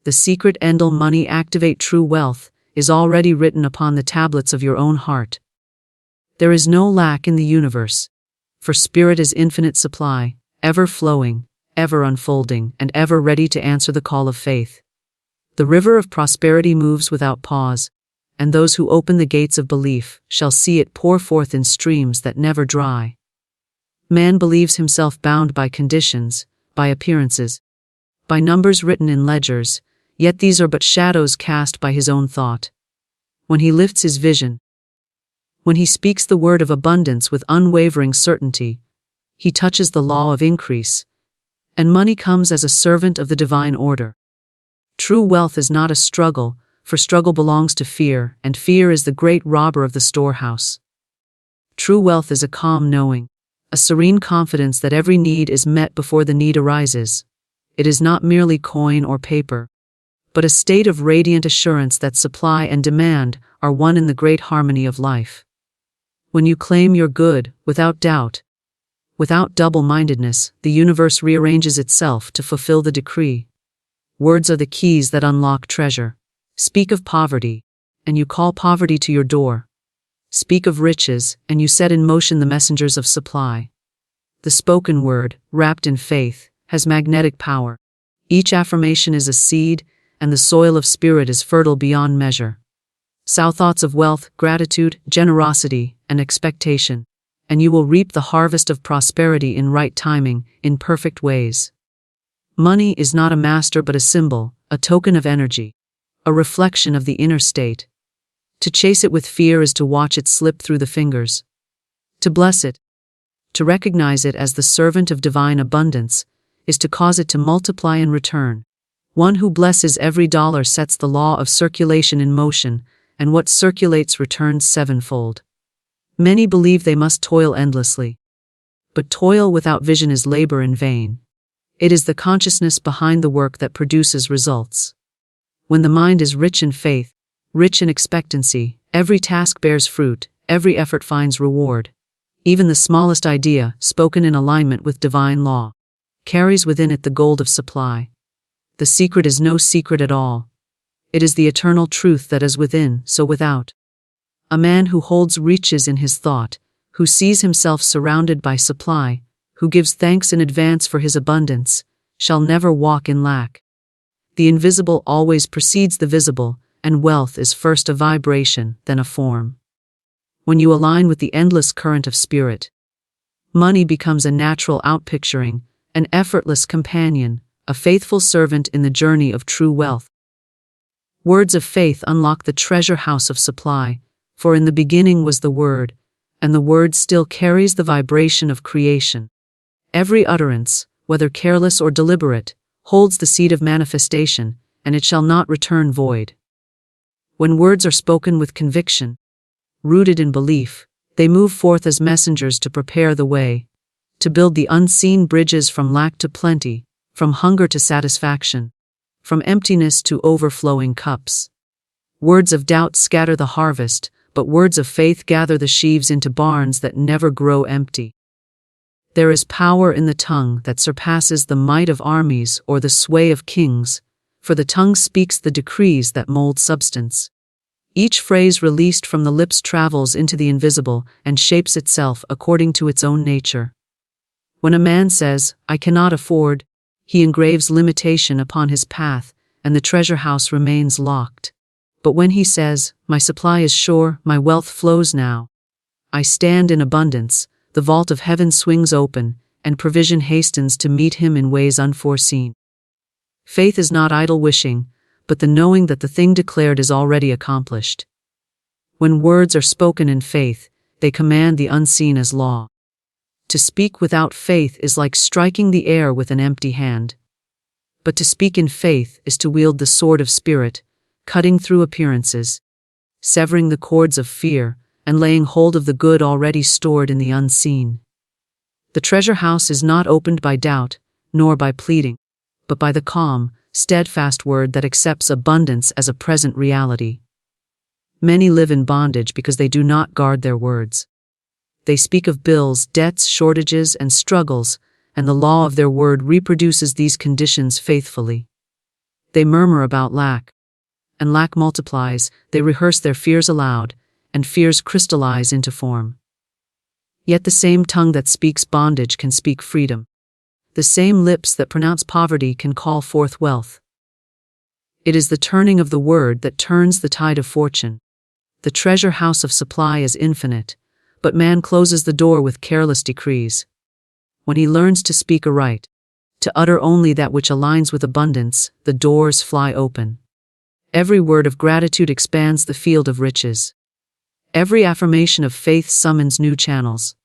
The secret endle money activate true wealth is already written upon the tablets of your own heart. There is no lack in the universe, for spirit is infinite supply, ever flowing, ever unfolding, and ever ready to answer the call of faith. The river of prosperity moves without pause, and those who open the gates of belief shall see it pour forth in streams that never dry. Man believes himself bound by conditions, by appearances, by numbers written in ledgers, yet these are but shadows cast by his own thought. When he lifts his vision, when he speaks the word of abundance with unwavering certainty, he touches the law of increase, and money comes as a servant of the divine order. True wealth is not a struggle, for struggle belongs to fear, and fear is the great robber of the storehouse. True wealth is a calm knowing, a serene confidence that every need is met before the need arises. It is not merely coin or paper, but a state of radiant assurance that supply and demand are one in the great harmony of life. When you claim your good, without doubt, without double-mindedness, the universe rearranges itself to fulfill the decree. Words are the keys that unlock treasure. Speak of poverty, and you call poverty to your door. Speak of riches, and you set in motion the messengers of supply. The spoken word, wrapped in faith, has magnetic power. Each affirmation is a seed, and the soil of spirit is fertile beyond measure. Sow thoughts of wealth, gratitude, generosity, and expectation, and you will reap the harvest of prosperity in right timing, in perfect ways. Money is not a master but a symbol, a token of energy, a reflection of the inner state. To chase it with fear is to watch it slip through the fingers. To bless it, to recognize it as the servant of divine abundance, is to cause it to multiply in return. One who blesses every dollar sets the law of circulation in motion, and what circulates returns sevenfold. Many believe they must toil endlessly. But toil without vision is labor in vain. It is the consciousness behind the work that produces results. When the mind is rich in faith, rich in expectancy, every task bears fruit, every effort finds reward. Even the smallest idea, spoken in alignment with divine law, carries within it the gold of supply. The secret is no secret at all. It is the eternal truth that as within, so without. A man who holds riches in his thought, who sees himself surrounded by supply, who gives thanks in advance for his abundance, shall never walk in lack. The invisible always precedes the visible, and wealth is first a vibration, then a form. When you align with the endless current of spirit, money becomes a natural outpicturing, an effortless companion, a faithful servant in the journey of true wealth. Words of faith unlock the treasure house of supply, for in the beginning was the Word, and the Word still carries the vibration of creation. Every utterance, whether careless or deliberate, holds the seed of manifestation, and it shall not return void. When words are spoken with conviction, rooted in belief, they move forth as messengers to prepare the way, to build the unseen bridges from lack to plenty, from hunger to satisfaction, from emptiness to overflowing cups. Words of doubt scatter the harvest, but words of faith gather the sheaves into barns that never grow empty. There is power in the tongue that surpasses the might of armies or the sway of kings, for the tongue speaks the decrees that mold substance. Each phrase released from the lips travels into the invisible and shapes itself according to its own nature. When a man says, "I cannot afford," he engraves limitation upon his path, and the treasure house remains locked. But when he says, "My supply is sure, my wealth flows now. I stand in abundance," the vault of heaven swings open, and provision hastens to meet him in ways unforeseen. Faith is not idle wishing, but the knowing that the thing declared is already accomplished. When words are spoken in faith, they command the unseen as law. To speak without faith is like striking the air with an empty hand. But to speak in faith is to wield the sword of spirit, cutting through appearances, severing the cords of fear, and laying hold of the good already stored in the unseen. The treasure house is not opened by doubt, nor by pleading, but by the calm, steadfast word that accepts abundance as a present reality. Many live in bondage because they do not guard their words. They speak of bills, debts, shortages, and struggles, and the law of their word reproduces these conditions faithfully. They murmur about lack. And lack multiplies, they rehearse their fears aloud, and fears crystallize into form. Yet the same tongue that speaks bondage can speak freedom. The same lips that pronounce poverty can call forth wealth. It is the turning of the word that turns the tide of fortune. The treasure house of supply is infinite, but man closes the door with careless decrees. When he learns to speak aright, to utter only that which aligns with abundance, the doors fly open. Every word of gratitude expands the field of riches. Every affirmation of faith summons new channels.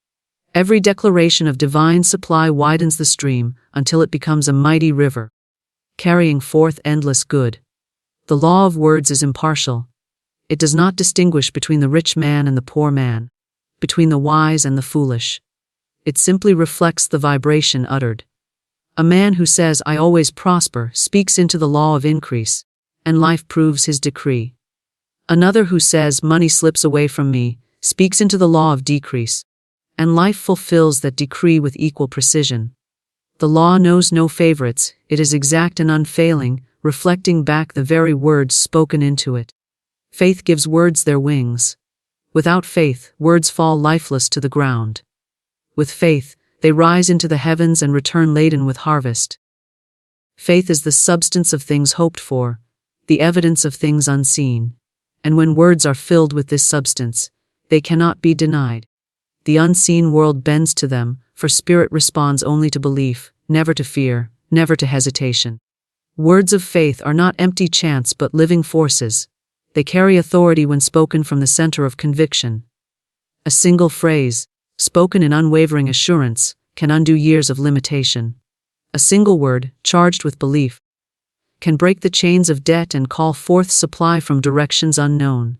Every declaration of divine supply widens the stream until it becomes a mighty river, carrying forth endless good. The law of words is impartial. It does not distinguish between the rich man and the poor man, between the wise and the foolish. It simply reflects the vibration uttered. A man who says, "I always prosper," speaks into the law of increase, and life proves his decree. Another who says, "Money slips away from me," speaks into the law of decrease, and life fulfills that decree with equal precision. The law knows no favorites, it is exact and unfailing, reflecting back the very words spoken into it. Faith gives words their wings. Without faith, words fall lifeless to the ground. With faith, they rise into the heavens and return laden with harvest. Faith is the substance of things hoped for, the evidence of things unseen. And when words are filled with this substance, they cannot be denied. The unseen world bends to them, for spirit responds only to belief, never to fear, never to hesitation. Words of faith are not empty chants but living forces. They carry authority when spoken from the center of conviction. A single phrase, spoken in unwavering assurance, can undo years of limitation. A single word, charged with belief, can break the chains of debt and call forth supply from directions unknown.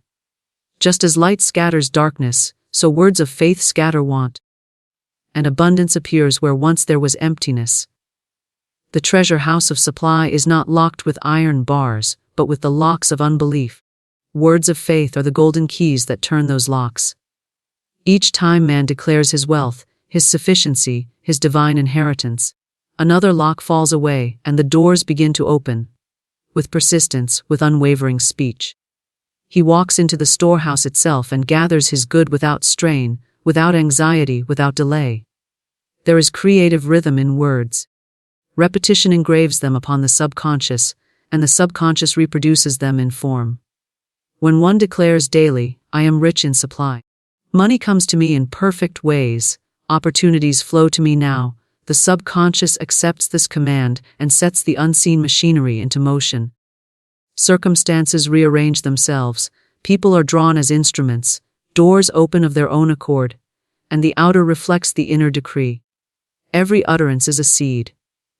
Just as light scatters darkness, so words of faith scatter want. And abundance appears where once there was emptiness. The treasure house of supply is not locked with iron bars, but with the locks of unbelief. Words of faith are the golden keys that turn those locks. Each time man declares his wealth, his sufficiency, his divine inheritance, another lock falls away and the doors begin to open. With persistence, with unwavering speech, he walks into the storehouse itself and gathers his good without strain, without anxiety, without delay. There is creative rhythm in words. Repetition engraves them upon the subconscious, and the subconscious reproduces them in form. When one declares daily, "I am rich in supply. Money comes to me in perfect ways. Opportunities flow to me now," the subconscious accepts this command and sets the unseen machinery into motion. Circumstances rearrange themselves, people are drawn as instruments, doors open of their own accord, and the outer reflects the inner decree. Every utterance is a seed.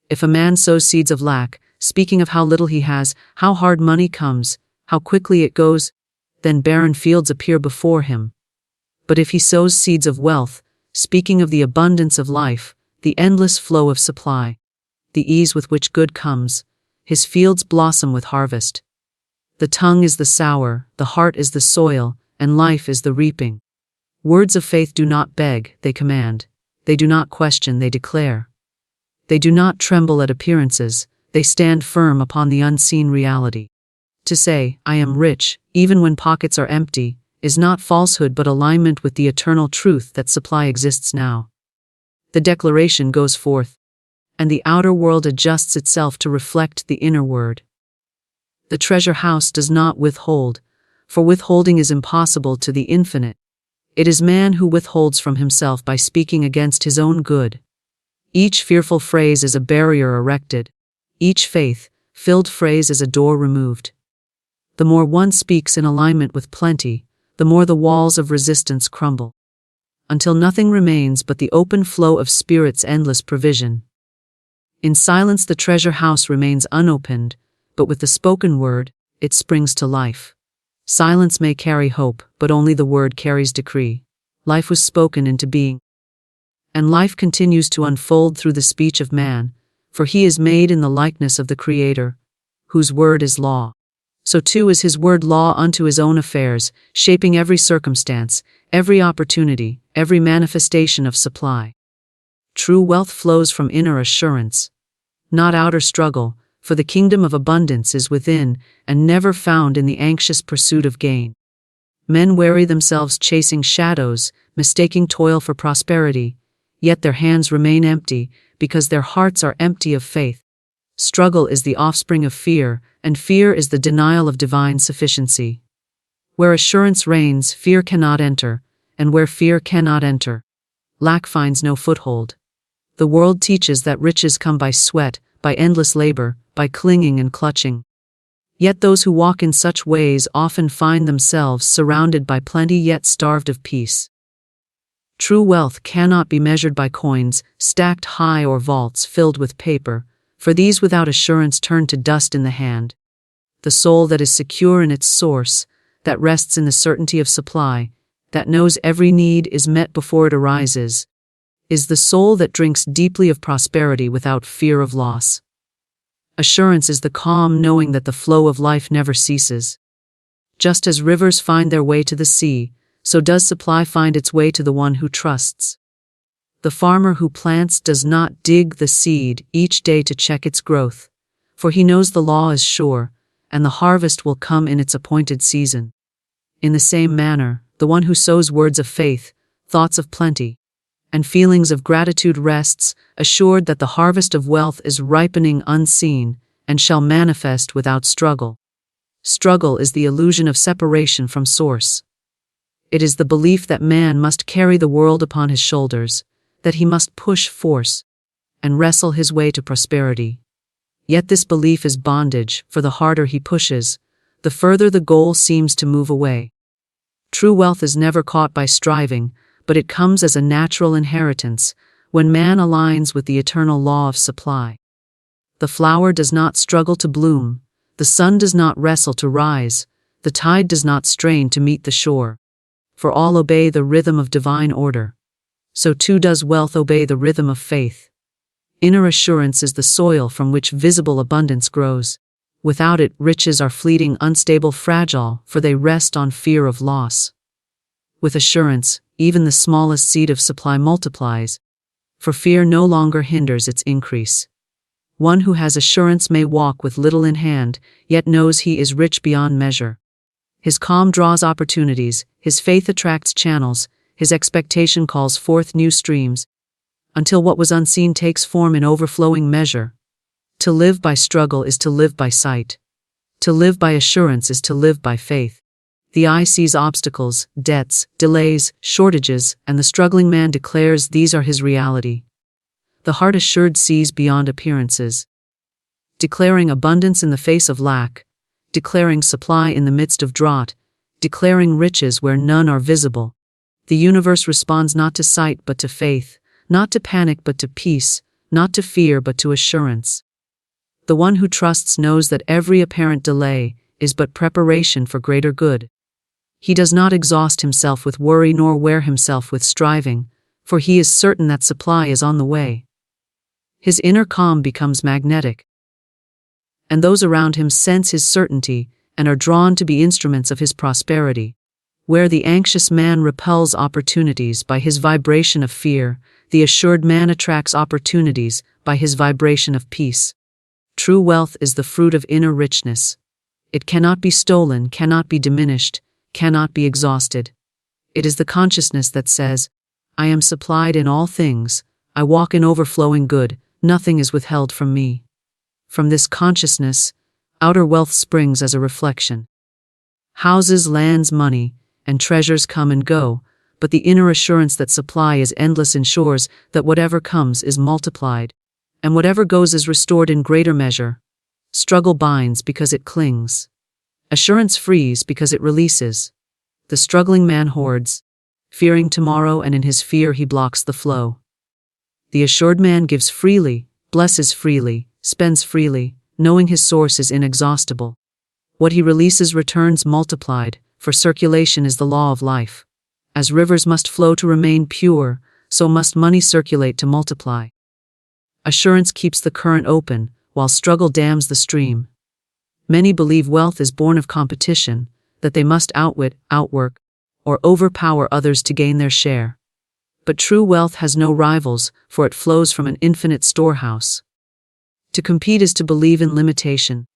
If a man sows seeds of lack, speaking of how little he has, how hard money comes, how quickly it goes, then barren fields appear before him. But if he sows seeds of wealth, speaking of the abundance of life, the endless flow of supply, the ease with which good comes, his fields blossom with harvest. The tongue is the sower, the heart is the soil, and life is the reaping. Words of faith do not beg, they command. They do not question, they declare. They do not tremble at appearances, they stand firm upon the unseen reality. To say, "I am rich," even when pockets are empty, is not falsehood but alignment with the eternal truth that supply exists now. The declaration goes forth, and the outer world adjusts itself to reflect the inner word. The treasure house does not withhold, for withholding is impossible to the infinite. It is man who withholds from himself by speaking against his own good. Each fearful phrase is a barrier erected. Each faith-filled phrase is a door removed. The more one speaks in alignment with plenty, the more the walls of resistance crumble, until nothing remains but the open flow of Spirit's endless provision. In silence the treasure house remains unopened, but with the spoken word, it springs to life. Silence may carry hope, but only the word carries decree. Life was spoken into being. And life continues to unfold through the speech of man, for he is made in the likeness of the Creator, whose word is law. So too is his word law unto his own affairs, shaping every circumstance, every opportunity, every manifestation of supply. True wealth flows from inner assurance, not outer struggle, for the kingdom of abundance is within, and never found in the anxious pursuit of gain. Men weary themselves chasing shadows, mistaking toil for prosperity, yet their hands remain empty, because their hearts are empty of faith. Struggle is the offspring of fear, and fear is the denial of divine sufficiency. Where assurance reigns, fear cannot enter, and where fear cannot enter, lack finds no foothold. The world teaches that riches come by sweat, by endless labor, by clinging and clutching. Yet those who walk in such ways often find themselves surrounded by plenty yet starved of peace. True wealth cannot be measured by coins, stacked high, or vaults filled with paper, for these without assurance turn to dust in the hand. The soul that is secure in its source, that rests in the certainty of supply, that knows every need is met before it arises, is the soul that drinks deeply of prosperity without fear of loss. Assurance is the calm knowing that the flow of life never ceases. Just as rivers find their way to the sea, so does supply find its way to the one who trusts. The farmer who plants does not dig the seed each day to check its growth, for he knows the law is sure, and the harvest will come in its appointed season. In the same manner, the one who sows words of faith, thoughts of plenty, and feelings of gratitude rests, assured that the harvest of wealth is ripening unseen, and shall manifest without struggle. Struggle is the illusion of separation from source. It is the belief that man must carry the world upon his shoulders, that he must push force, and wrestle his way to prosperity. Yet this belief is bondage, for the harder he pushes, the further the goal seems to move away. True wealth is never caught by striving, but it comes as a natural inheritance, when man aligns with the eternal law of supply. The flower does not struggle to bloom, the sun does not wrestle to rise, the tide does not strain to meet the shore. For all obey the rhythm of divine order. So too does wealth obey the rhythm of faith. Inner assurance is the soil from which visible abundance grows. Without it, riches are fleeting, unstable, fragile, for they rest on fear of loss. With assurance, even the smallest seed of supply multiplies, for fear no longer hinders its increase. One who has assurance may walk with little in hand, yet knows he is rich beyond measure. His calm draws opportunities, his faith attracts channels, his expectation calls forth new streams, until what was unseen takes form in overflowing measure. To live by struggle is to live by sight. To live by assurance is to live by faith. The eye sees obstacles, debts, delays, shortages, and the struggling man declares these are his reality. The heart assured sees beyond appearances, declaring abundance in the face of lack, declaring supply in the midst of drought, declaring riches where none are visible. The universe responds not to sight but to faith, not to panic but to peace, not to fear but to assurance. The one who trusts knows that every apparent delay is but preparation for greater good. He does not exhaust himself with worry nor wear himself with striving, for he is certain that supply is on the way. His inner calm becomes magnetic, and those around him sense his certainty and are drawn to be instruments of his prosperity. Where the anxious man repels opportunities by his vibration of fear, the assured man attracts opportunities by his vibration of peace. True wealth is the fruit of inner richness. It cannot be stolen, cannot be diminished, cannot be exhausted. It is the consciousness that says, I am supplied in all things, I walk in overflowing good, nothing is withheld from me. From this consciousness, outer wealth springs as a reflection. Houses, lands, money, and treasures come and go, but the inner assurance that supply is endless ensures that whatever comes is multiplied, and whatever goes is restored in greater measure. Struggle binds because it clings. Assurance frees because it releases. The struggling man hoards, fearing tomorrow, and in his fear he blocks the flow. The assured man gives freely, blesses freely, spends freely, knowing his source is inexhaustible. What he releases returns multiplied, for circulation is the law of life. As rivers must flow to remain pure, so must money circulate to multiply. Assurance keeps the current open, while struggle dams the stream. Many believe wealth is born of competition, that they must outwit, outwork, or overpower others to gain their share. But true wealth has no rivals, for it flows from an infinite storehouse. To compete is to believe in limitation,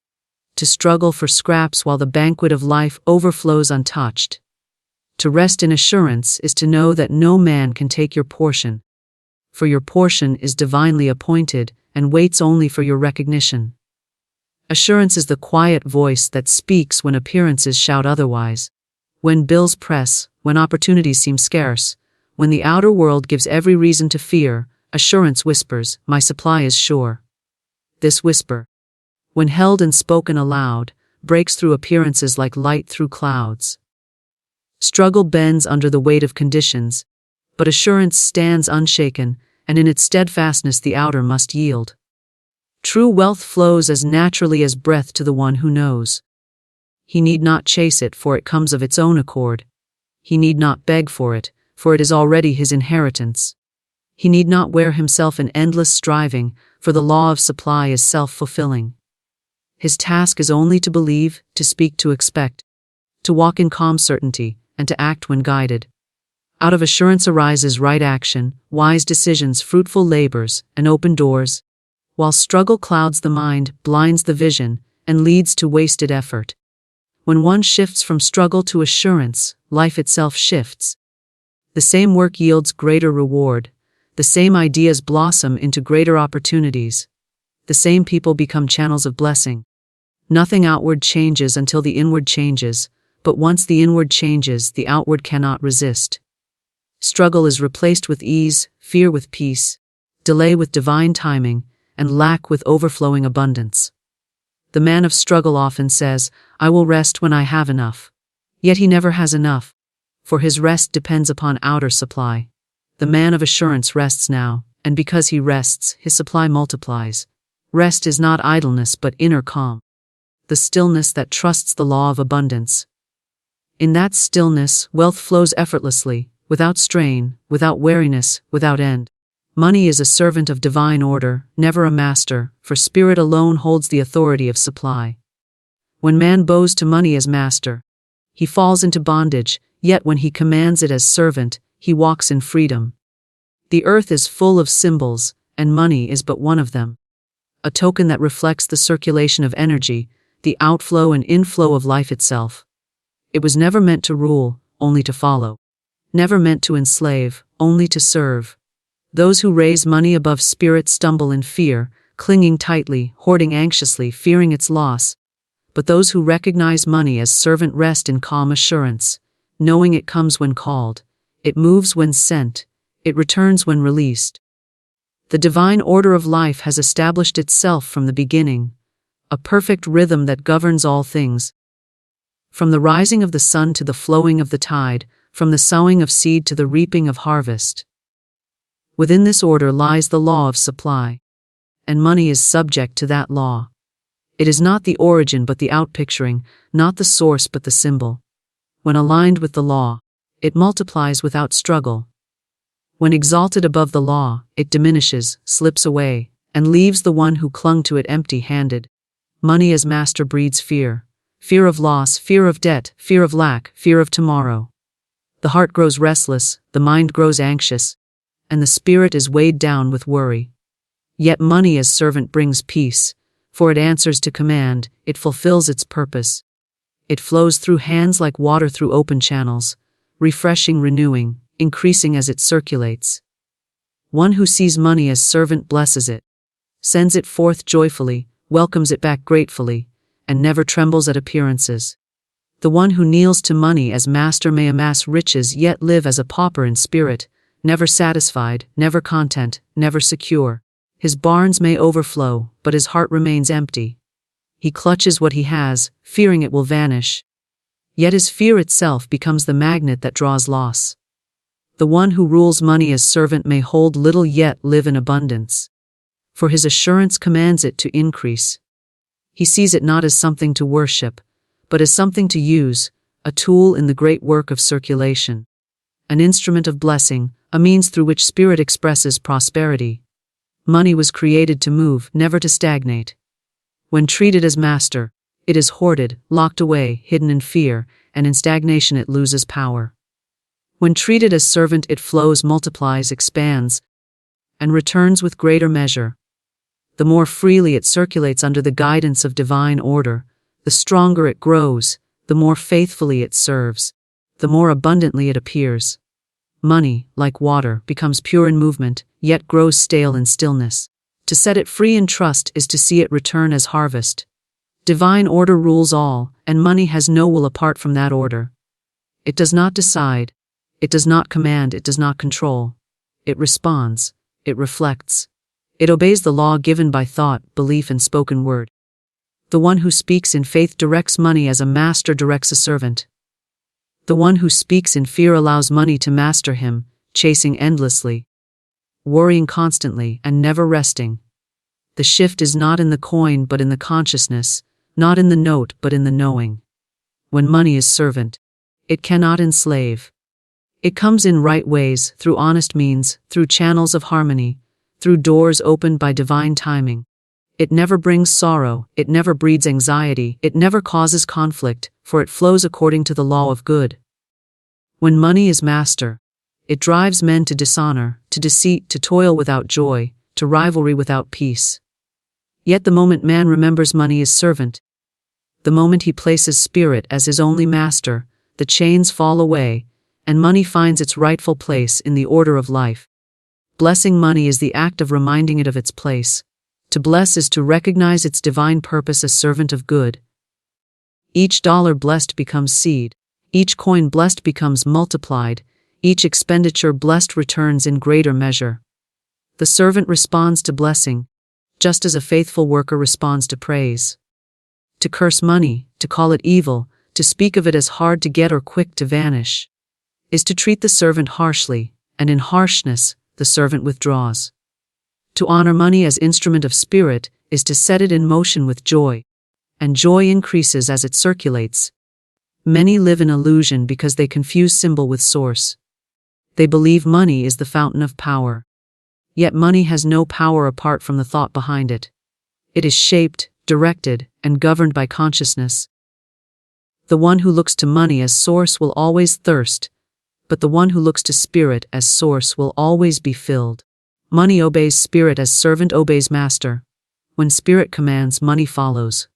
to struggle for scraps while the banquet of life overflows untouched. To rest in assurance is to know that no man can take your portion, for your portion is divinely appointed and waits only for your recognition. Assurance is the quiet voice that speaks when appearances shout otherwise, when bills press, when opportunities seem scarce, when the outer world gives every reason to fear. Assurance whispers, "My supply is sure." This whisper, when held and spoken aloud, breaks through appearances like light through clouds. Struggle bends under the weight of conditions, but assurance stands unshaken, and in its steadfastness the outer must yield. True wealth flows as naturally as breath to the one who knows. He need not chase it, for it comes of its own accord. He need not beg for it is already his inheritance. He need not wear himself in endless striving, for the law of supply is self-fulfilling. His task is only to believe, to speak, to expect, to walk in calm certainty, and to act when guided. Out of assurance arises right action, wise decisions, fruitful labors, and open doors, while struggle clouds the mind, blinds the vision, and leads to wasted effort. When one shifts from struggle to assurance, life itself shifts. The same work yields greater reward, the same ideas blossom into greater opportunities, the same people become channels of blessing. Nothing outward changes until the inward changes, but once the inward changes, the outward cannot resist. Struggle is replaced with ease, fear with peace, delay with divine timing, and lack with overflowing abundance. The man of struggle often says, "I will rest when I have enough." Yet he never has enough, for his rest depends upon outer supply. The man of assurance rests now, and because he rests, his supply multiplies. Rest is not idleness but inner calm, the stillness that trusts the law of abundance. In that stillness, wealth flows effortlessly, without strain, without weariness, without end. Money is a servant of divine order, never a master, for spirit alone holds the authority of supply. When man bows to money as master, he falls into bondage, yet when he commands it as servant, he walks in freedom. The earth is full of symbols, and money is but one of them. A token that reflects the circulation of energy, the outflow and inflow of life itself. It was never meant to rule, only to follow. Never meant to enslave, only to serve. Those who raise money above spirit stumble in fear, clinging tightly, hoarding anxiously, fearing its loss. But those who recognize money as servant rest in calm assurance, knowing it comes when called, it moves when sent, it returns when released. The divine order of life has established itself from the beginning, a perfect rhythm that governs all things. From the rising of the sun to the flowing of the tide, from the sowing of seed to the reaping of harvest. Within this order lies the law of supply, and money is subject to that law. It is not the origin but the outpicturing, not the source but the symbol. When aligned with the law, it multiplies without struggle. When exalted above the law, it diminishes, slips away, and leaves the one who clung to it empty-handed. Money as master breeds fear. Fear of loss, fear of debt, fear of lack, fear of tomorrow. The heart grows restless, the mind grows anxious, and the spirit is weighed down with worry. Yet money as servant brings peace, for it answers to command, it fulfills its purpose. It flows through hands like water through open channels, refreshing, renewing, increasing as it circulates. One who sees money as servant blesses it, sends it forth joyfully, welcomes it back gratefully, and never trembles at appearances. The one who kneels to money as master may amass riches yet live as a pauper in spirit, never satisfied, never content, never secure. His barns may overflow, but his heart remains empty. He clutches what he has, fearing it will vanish. Yet his fear itself becomes the magnet that draws loss. The one who rules money as servant may hold little yet live in abundance, for his assurance commands it to increase. He sees it not as something to worship, but as something to use, a tool in the great work of circulation, an instrument of blessing, a means through which spirit expresses prosperity. Money was created to move, never to stagnate. When treated as master, it is hoarded, locked away, hidden in fear, and in stagnation it loses power. When treated as servant, it flows, multiplies, expands, and returns with greater measure. The more freely it circulates under the guidance of divine order, the stronger it grows, the more faithfully it serves, the more abundantly it appears. Money, like water, becomes pure in movement, yet grows stale in stillness. To set it free in trust is to see it return as harvest. Divine order rules all, and money has no will apart from that order. It does not decide, it does not command, it does not control. It responds, it reflects. It obeys the law given by thought, belief, and spoken word. The one who speaks in faith directs money as a master directs a servant. The one who speaks in fear allows money to master him, chasing endlessly, worrying constantly, and never resting. The shift is not in the coin but in the consciousness, not in the note but in the knowing. When money is servant, it cannot enslave. It comes in right ways, through honest means, through channels of harmony, through doors opened by divine timing. It never brings sorrow, it never breeds anxiety, it never causes conflict, for it flows according to the law of good. When money is master, it drives men to dishonor, to deceit, to toil without joy, to rivalry without peace. Yet the moment man remembers money is servant, the moment he places spirit as his only master, the chains fall away, and money finds its rightful place in the order of life. Blessing money is the act of reminding it of its place. To bless is to recognize its divine purpose as servant of good. Each dollar blessed becomes seed. Each coin blessed becomes multiplied. Each expenditure blessed returns in greater measure. The servant responds to blessing, just as a faithful worker responds to praise. To curse money, to call it evil, to speak of it as hard to get or quick to vanish, is to treat the servant harshly, and in harshness, the servant withdraws. To honor money as instrument of spirit is to set it in motion with joy, and joy increases as it circulates. Many live in illusion because they confuse symbol with source. They believe money is the fountain of power. Yet money has no power apart from the thought behind it. It is shaped, directed, and governed by consciousness. The one who looks to money as source will always thirst, but the one who looks to spirit as source will always be filled. Money obeys spirit as servant obeys master. When spirit commands, money follows.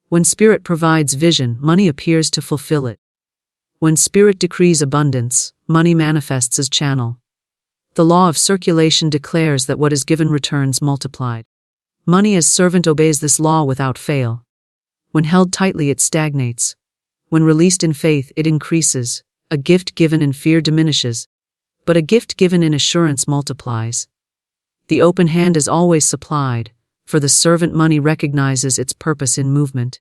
When spirit provides vision, money appears to fulfill it. When spirit decrees abundance, money manifests as channel. The law of circulation declares that what is given returns multiplied. Money as servant obeys this law without fail. When held tightly, it stagnates. When released in faith, it increases. A gift given in fear diminishes, but a gift given in assurance multiplies. The open hand is always supplied, for the servant money recognizes its purpose in movement.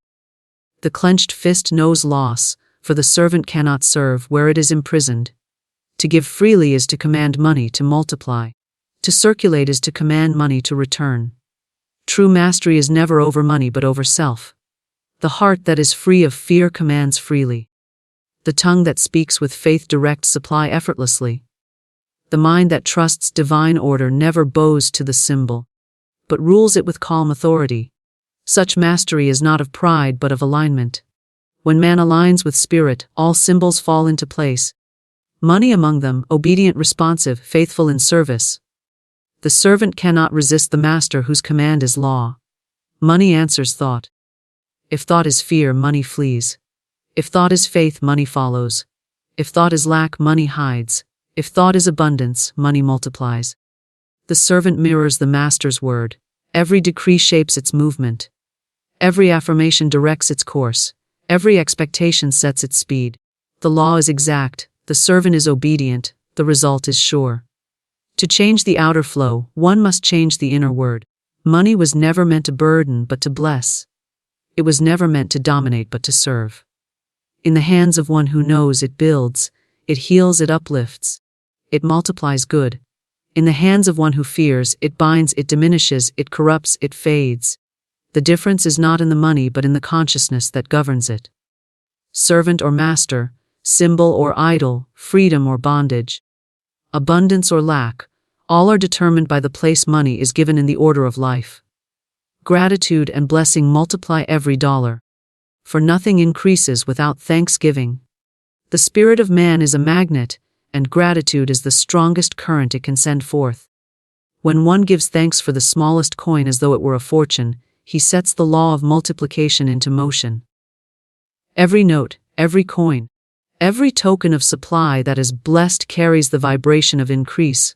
The clenched fist knows loss, for the servant cannot serve where it is imprisoned. To give freely is to command money to multiply. To circulate is to command money to return. True mastery is never over money but over self. The heart that is free of fear commands freely. The tongue that speaks with faith directs supply effortlessly. The mind that trusts divine order never bows to the symbol, but rules it with calm authority. Such mastery is not of pride but of alignment. When man aligns with spirit, all symbols fall into place. Money among them, obedient, responsive, faithful in service. The servant cannot resist the master whose command is law. Money answers thought. If thought is fear, money flees. If thought is faith, money follows. If thought is lack, money hides. If thought is abundance, money multiplies. The servant mirrors the master's word. Every decree shapes its movement. Every affirmation directs its course. Every expectation sets its speed. The law is exact, the servant is obedient, the result is sure. To change the outer flow, one must change the inner word. Money was never meant to burden but to bless. It was never meant to dominate but to serve. In the hands of one who knows, it builds, it heals, it uplifts, it multiplies good. In the hands of one who fears, it binds, it diminishes, it corrupts, it fades. The difference is not in the money but in the consciousness that governs it. Servant or master, symbol or idol, freedom or bondage, abundance or lack, all are determined by the place money is given in the order of life. Gratitude and blessing multiply every dollar. For nothing increases without thanksgiving. The spirit of man is a magnet, and gratitude is the strongest current it can send forth. When one gives thanks for the smallest coin as though it were a fortune, he sets the law of multiplication into motion. Every note, every coin, every token of supply that is blessed carries the vibration of increase,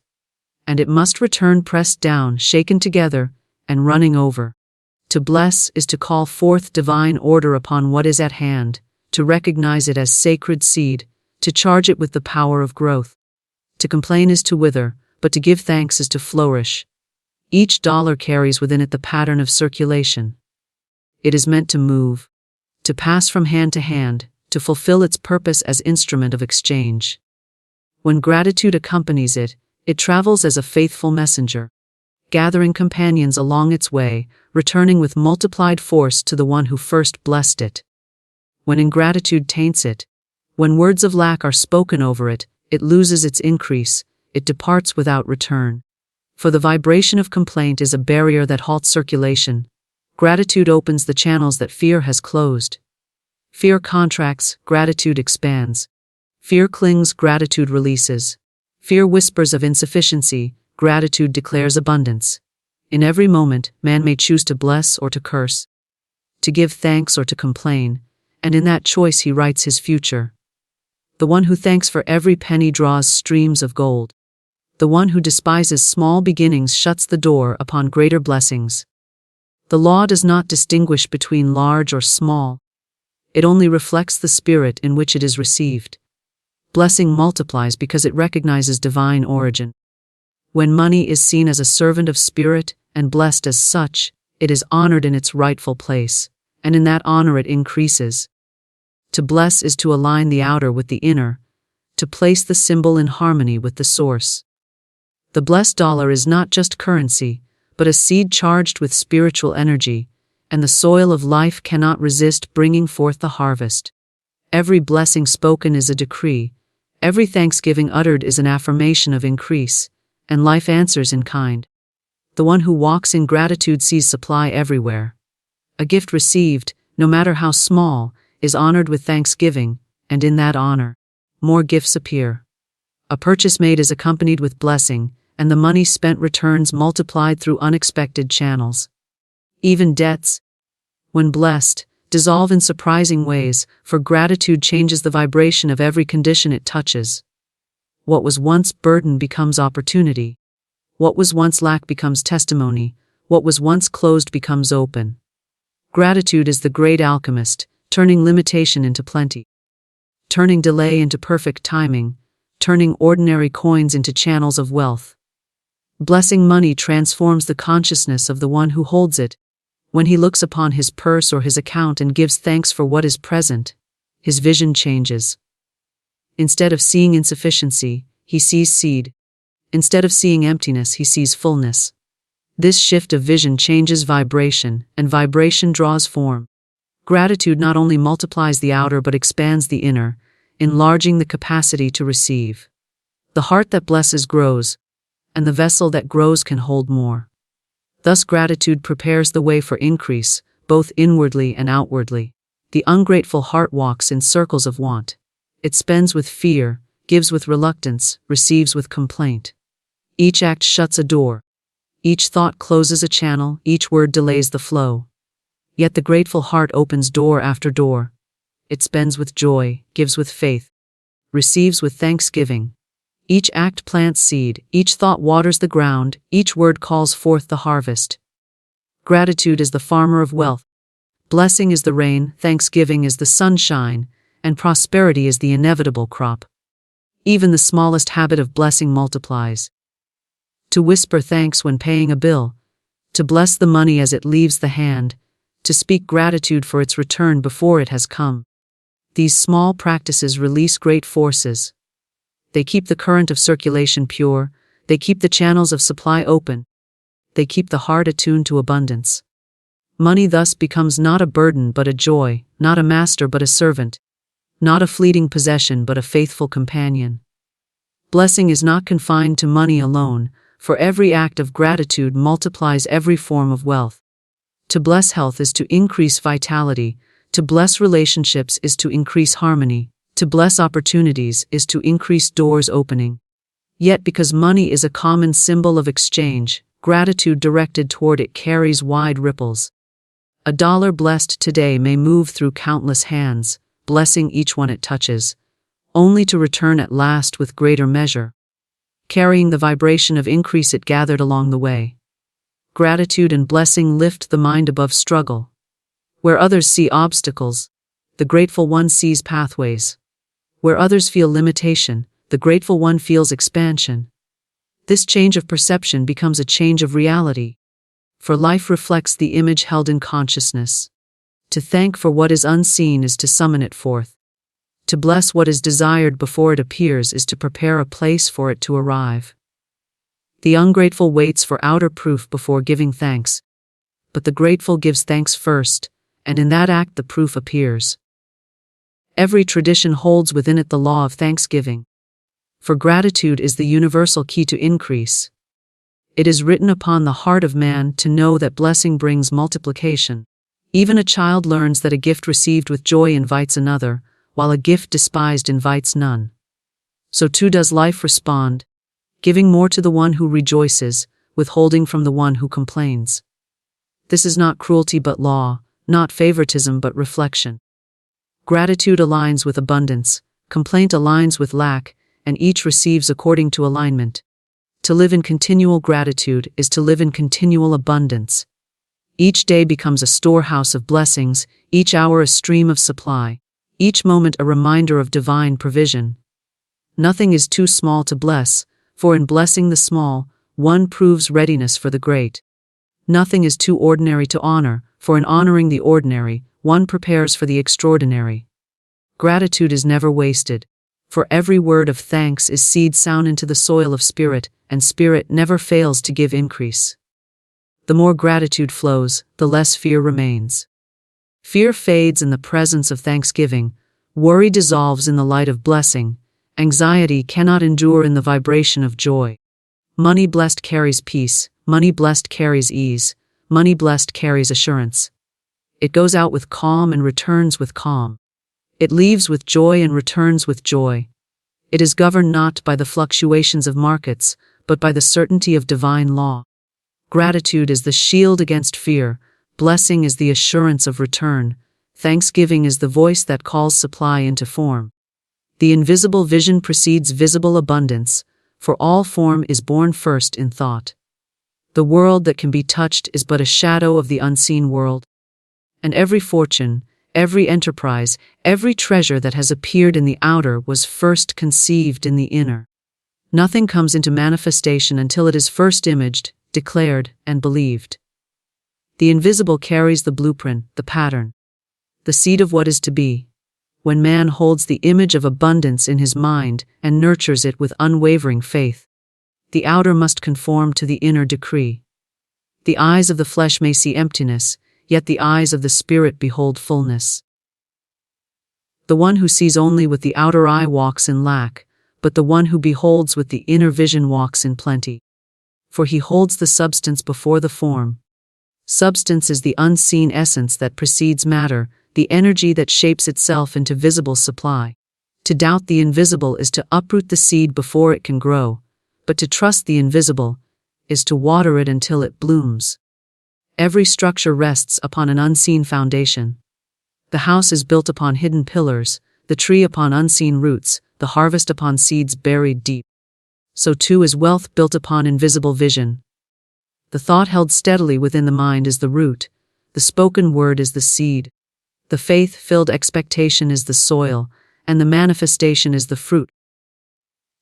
and it must return pressed down, shaken together, and running over. To bless is to call forth divine order upon what is at hand, to recognize it as sacred seed, to charge it with the power of growth. To complain is to wither, but to give thanks is to flourish. Each dollar carries within it the pattern of circulation. It is meant to move, to pass from hand to hand, to fulfill its purpose as instrument of exchange. When gratitude accompanies it, it travels as a faithful messenger, gathering companions along its way, returning with multiplied force to the one who first blessed it. When ingratitude taints it, when words of lack are spoken over it, it loses its increase, it departs without return. For the vibration of complaint is a barrier that halts circulation. Gratitude opens the channels that fear has closed. Fear contracts, gratitude expands. Fear clings, gratitude releases. Fear whispers of insufficiency, gratitude declares abundance. In every moment, man may choose to bless or to curse, to give thanks or to complain, and in that choice he writes his future. The one who thanks for every penny draws streams of gold. The one who despises small beginnings shuts the door upon greater blessings. The law does not distinguish between large or small. It only reflects the spirit in which it is received. Blessing multiplies because it recognizes divine origin. When money is seen as a servant of spirit and blessed as such, it is honored in its rightful place, and in that honor it increases. To bless is to align the outer with the inner, to place the symbol in harmony with the source. The blessed dollar is not just currency, but a seed charged with spiritual energy, and the soil of life cannot resist bringing forth the harvest. Every blessing spoken is a decree, every thanksgiving uttered is an affirmation of increase, and life answers in kind. The one who walks in gratitude sees supply everywhere. A gift received, no matter how small, is honored with thanksgiving, and in that honor, more gifts appear. A purchase made is accompanied with blessing, and the money spent returns multiplied through unexpected channels. Even debts, when blessed, dissolve in surprising ways, for gratitude changes the vibration of every condition it touches. What was once burden becomes opportunity. What was once lack becomes testimony. What was once closed becomes open. Gratitude is the great alchemist, turning limitation into plenty, turning delay into perfect timing, turning ordinary coins into channels of wealth. Blessing money transforms the consciousness of the one who holds it. When he looks upon his purse or his account and gives thanks for what is present, his vision changes. Instead of seeing insufficiency, he sees seed. Instead of seeing emptiness, he sees fullness. This shift of vision changes vibration, and vibration draws form. Gratitude not only multiplies the outer but expands the inner, enlarging the capacity to receive. The heart that blesses grows, and the vessel that grows can hold more. Thus gratitude prepares the way for increase, both inwardly and outwardly. The ungrateful heart walks in circles of want. It spends with fear, gives with reluctance, receives with complaint. Each act shuts a door. Each thought closes a channel, each word delays the flow. Yet the grateful heart opens door after door. It spends with joy, gives with faith, receives with thanksgiving. Each act plants seed, each thought waters the ground, each word calls forth the harvest. Gratitude is the farmer of wealth. Blessing is the rain, thanksgiving is the sunshine, and prosperity is the inevitable crop. Even the smallest habit of blessing multiplies. To whisper thanks when paying a bill, to bless the money as it leaves the hand, to speak gratitude for its return before it has come. These small practices release great forces. They keep the current of circulation pure, they keep the channels of supply open, they keep the heart attuned to abundance. Money thus becomes not a burden but a joy, not a master but a servant, not a fleeting possession but a faithful companion. Blessing is not confined to money alone, for every act of gratitude multiplies every form of wealth. To bless health is to increase vitality, to bless relationships is to increase harmony, to bless opportunities is to increase doors opening. Yet because money is a common symbol of exchange, gratitude directed toward it carries wide ripples. A dollar blessed today may move through countless hands, blessing each one it touches, only to return at last with greater measure, carrying the vibration of increase it gathered along the way. Gratitude and blessing lift the mind above struggle. Where others see obstacles, the grateful one sees pathways. Where others feel limitation, the grateful one feels expansion. This change of perception becomes a change of reality, for life reflects the image held in consciousness. To thank for what is unseen is to summon it forth. To bless what is desired before it appears is to prepare a place for it to arrive. The ungrateful waits for outer proof before giving thanks, but the grateful gives thanks first, and in that act the proof appears. Every tradition holds within it the law of thanksgiving, for gratitude is the universal key to increase. It is written upon the heart of man to know that blessing brings multiplication. Even a child learns that a gift received with joy invites another, while a gift despised invites none. So too does life respond, giving more to the one who rejoices, withholding from the one who complains. This is not cruelty but law, not favoritism but reflection. Gratitude aligns with abundance, complaint aligns with lack, and each receives according to alignment. To live in continual gratitude is to live in continual abundance. Each day becomes a storehouse of blessings, each hour a stream of supply, each moment a reminder of divine provision. Nothing is too small to bless, for in blessing the small, one proves readiness for the great. Nothing is too ordinary to honor, for in honoring the ordinary, one prepares for the extraordinary. Gratitude is never wasted, for every word of thanks is seed sown into the soil of spirit, and spirit never fails to give increase. The more gratitude flows, the less fear remains. Fear fades in the presence of thanksgiving, worry dissolves in the light of blessing, anxiety cannot endure in the vibration of joy. Money blessed carries peace, money blessed carries ease, money blessed carries assurance. It goes out with calm and returns with calm. It leaves with joy and returns with joy. It is governed not by the fluctuations of markets, but by the certainty of divine law. Gratitude is the shield against fear, blessing is the assurance of return, thanksgiving is the voice that calls supply into form. The invisible vision precedes visible abundance, for all form is born first in thought. The world that can be touched is but a shadow of the unseen world. And every fortune, every enterprise, every treasure that has appeared in the outer was first conceived in the inner. Nothing comes into manifestation until it is first imaged, declared, and believed. The invisible carries the blueprint, the pattern, the seed of what is to be. When man holds the image of abundance in his mind and nurtures it with unwavering faith, the outer must conform to the inner decree. The eyes of the flesh may see emptiness, yet the eyes of the spirit behold fullness. The one who sees only with the outer eye walks in lack, but the one who beholds with the inner vision walks in plenty. For he holds the substance before the form. Substance is the unseen essence that precedes matter, the energy that shapes itself into visible supply. To doubt the invisible is to uproot the seed before it can grow, but to trust the invisible is to water it until it blooms. Every structure rests upon an unseen foundation. The house is built upon hidden pillars, the tree upon unseen roots, the harvest upon seeds buried deep. So too is wealth built upon invisible vision. The thought held steadily within the mind is the root, the spoken word is the seed. The faith-filled expectation is the soil, and the manifestation is the fruit.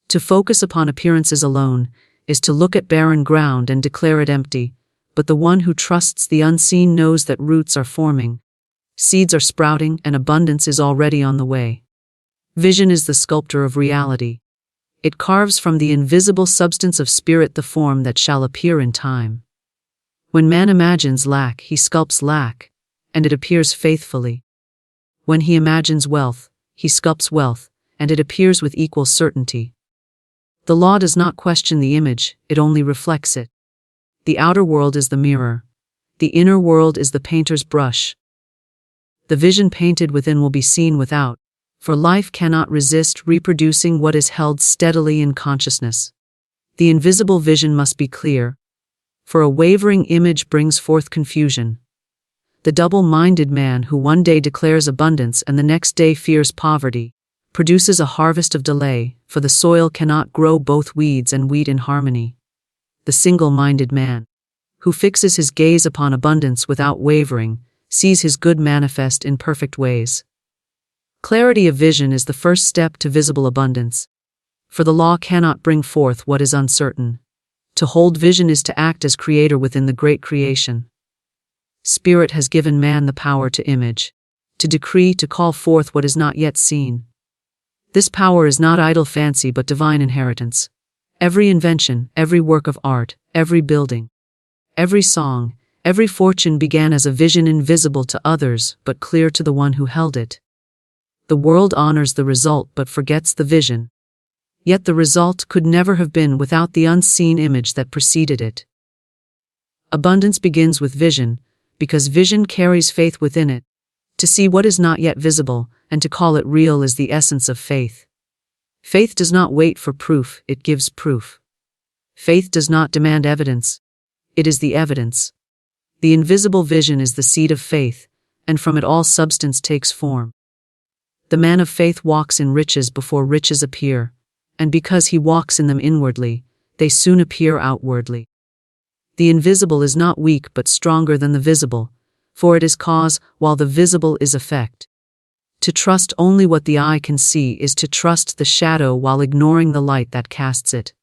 To focus upon appearances alone is to look at barren ground and declare it empty, but the one who trusts the unseen knows that roots are forming, seeds are sprouting, and abundance is already on the way. Vision is the sculptor of reality. It carves from the invisible substance of spirit the form that shall appear in time. When man imagines lack, he sculpts lack, and it appears faithfully. When he imagines wealth, he sculpts wealth, and it appears with equal certainty. The law does not question the image, it only reflects it. The outer world is the mirror. The inner world is the painter's brush. The vision painted within will be seen without, for life cannot resist reproducing what is held steadily in consciousness. The invisible vision must be clear, for a wavering image brings forth confusion. The double-minded man who one day declares abundance and the next day fears poverty produces a harvest of delay, for the soil cannot grow both weeds and wheat in harmony. The single-minded man, who fixes his gaze upon abundance without wavering, sees his good manifest in perfect ways. Clarity of vision is the first step to visible abundance, for the law cannot bring forth what is uncertain. To hold vision is to act as creator within the great creation. Spirit has given man the power to image, to decree, to call forth what is not yet seen. This power is not idle fancy but divine inheritance. Every invention, every work of art, every building, every song, every fortune began as a vision invisible to others but clear to the one who held it. The world honors the result but forgets the vision. Yet the result could never have been without the unseen image that preceded it. Abundance begins with vision, because vision carries faith within it. To see what is not yet visible, and to call it real is the essence of faith. Faith does not wait for proof, it gives proof. Faith does not demand evidence, it is the evidence. The invisible vision is the seed of faith, and from it all substance takes form. The man of faith walks in riches before riches appear, and because he walks in them inwardly, they soon appear outwardly. The invisible is not weak but stronger than the visible, for it is cause, while the visible is effect. To trust only what the eye can see is to trust the shadow while ignoring the light that casts it.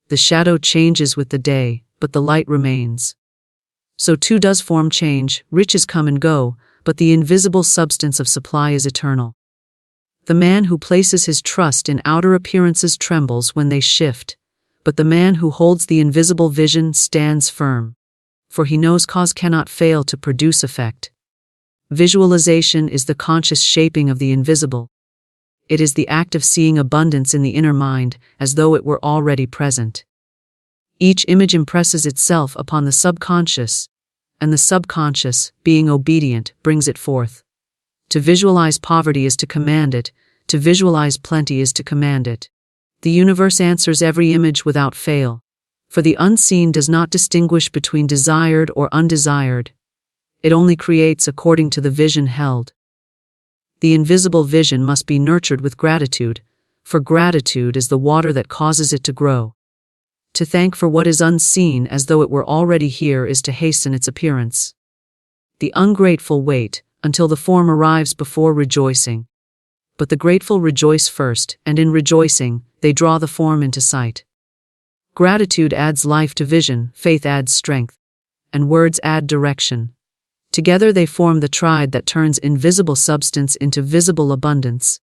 The shadow changes with the day, but the light remains. So too does form change, riches come and go, but the invisible substance of supply is eternal. The man who places his trust in outer appearances trembles when they shift, but the man who holds the invisible vision stands firm, for he knows cause cannot fail to produce effect. Visualization is the conscious shaping of the invisible. It is the act of seeing abundance in the inner mind as though it were already present. Each image impresses itself upon the subconscious, and the subconscious, being obedient, brings it forth. To visualize poverty is to command it, to visualize plenty is to command it. The universe answers every image without fail, for the unseen does not distinguish between desired or undesired. It only creates according to the vision held. The invisible vision must be nurtured with gratitude, for gratitude is the water that causes it to grow. To thank for what is unseen as though it were already here is to hasten its appearance. The ungrateful wait until the form arrives before rejoicing. But the grateful rejoice first, and in rejoicing, they draw the form into sight. Gratitude adds life to vision, faith adds strength, and words add direction. Together they form the tride that turns invisible substance into visible abundance.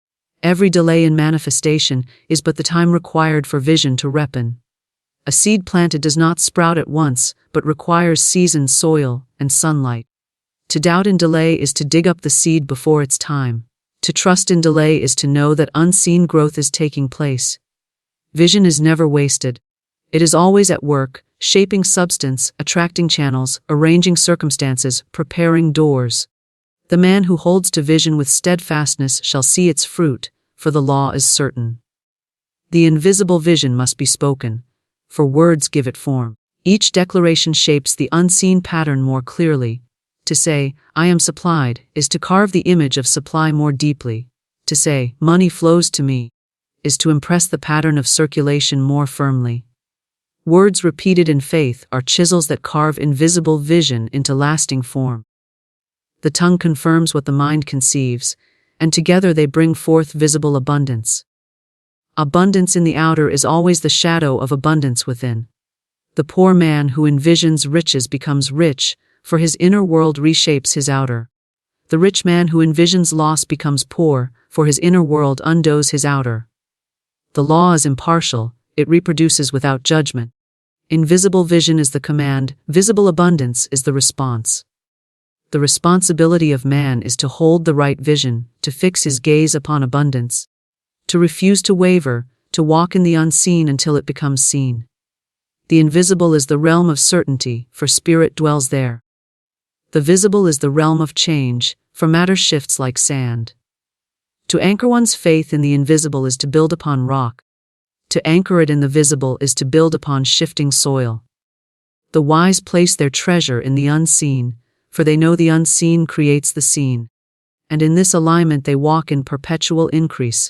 Every delay in manifestation is but the time required for vision to ripen. A seed planted does not sprout at once, but requires seasoned soil and sunlight. To doubt in delay is to dig up the seed before its time. To trust in delay is to know that unseen growth is taking place. Vision is never wasted. It is always at work, shaping substance, attracting channels, arranging circumstances, preparing doors. The man who holds to vision with steadfastness shall see its fruit, for the law is certain. The invisible vision must be spoken, for words give it form. Each declaration shapes the unseen pattern more clearly. To say, I am supplied, is to carve the image of supply more deeply. To say, money flows to me, is to impress the pattern of circulation more firmly. Words repeated in faith are chisels that carve invisible vision into lasting form. The tongue confirms what the mind conceives, and together they bring forth visible abundance. Abundance in the outer is always the shadow of abundance within. The poor man who envisions riches becomes rich, for his inner world reshapes his outer. The rich man who envisions loss becomes poor, for his inner world undoes his outer. The law is impartial, it reproduces without judgment. Invisible vision is the command, visible abundance is the response. The responsibility of man is to hold the right vision, to fix his gaze upon abundance, to refuse to waver, to walk in the unseen until it becomes seen. The invisible is the realm of certainty, for spirit dwells there. The visible is the realm of change, for matter shifts like sand. To anchor one's faith in the invisible is to build upon rock. To anchor it in the visible is to build upon shifting soil. The wise place their treasure in the unseen, for they know the unseen creates the seen. And in this alignment they walk in perpetual increase.